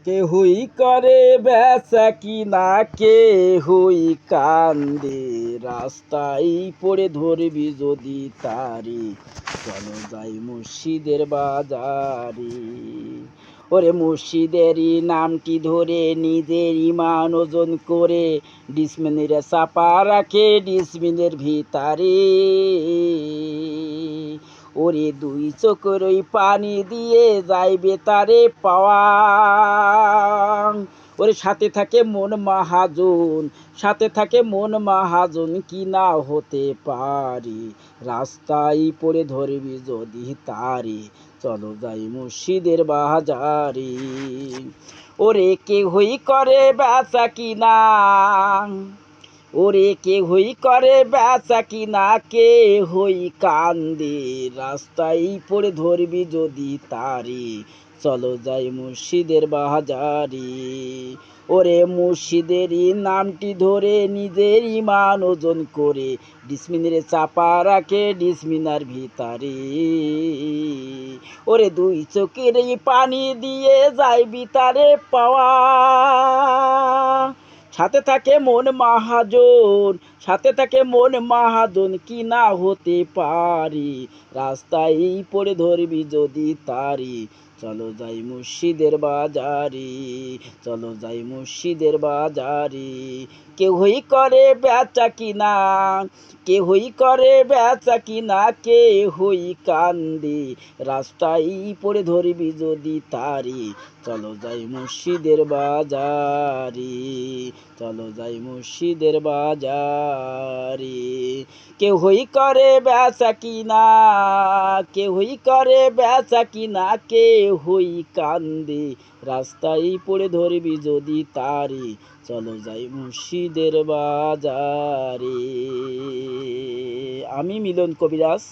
কেহই করে বেচা কিনা, কেহই কান্দে রাস্তায় পড়ে ধরবি যদি তারি, চলো যাই মুর্শিদের বাজারে। ওরে মুর্শিদেরই নামটি ধরে নিজের ইমান ওজন করে, ডিসমিনের চাপা রাখে ডিসমিনের ভিতারে। ওরে দুই চোখের ওই পানি দিয়ে যাইবে তারে পাওয়া। ওরে সাথে থাকে মন মাহাজন, সাথে থাকে মন মাহাজন, কি না হতে পারি, রাস্তায় পড়ে ধরবি যদি তারি, চলো যাই মুর্শিদের বাজারে। ওরে কেহই করে বেচা কিনা, ওরে কেহই করে বেচা কিনা, কেহই কান্দে রাস্তায় পড়ে ধরবি যদি তারি, চলো যাই মুর্শিদের বাজারে। ওরে মুর্শিদেরই নামটি ধরে নিজের ইমান ওজন করে, ডিসমিনের চাপা রাখে ডিসমিনার ভিতারে। ওরে দুই চোখের এই পানি দিয়ে যাইবি তারে পাওয়া। সাথে থাকে মন মাহাজন, সাথে থাকে মন মাহাজন, কি না হতে পারি, রাস্তায় পড়ে ধরবি যদি তারি, চলো যাই মুর্শিদের বাজারে, চলো যাই মুর্শিদের বাজারে। কেহই করে বেচা কিনা, কেহই করে বেচা কিনা, কেহই কান্দে রাস্তায় পড়ে ধরবি যদি তারি, চলো যাই মুর্শিদের বাজারে, চলো যাই মুর্শিদের বাজারে। কেহই করে বেচা কিনা, কেহই করে বেচা কিনা, কেহই কান্দে রাস্তায় পড়ে ধরবি যদি তারি, চলো যাই মুর্শিদের বাজারে। আমি মিলন কবিরাজ।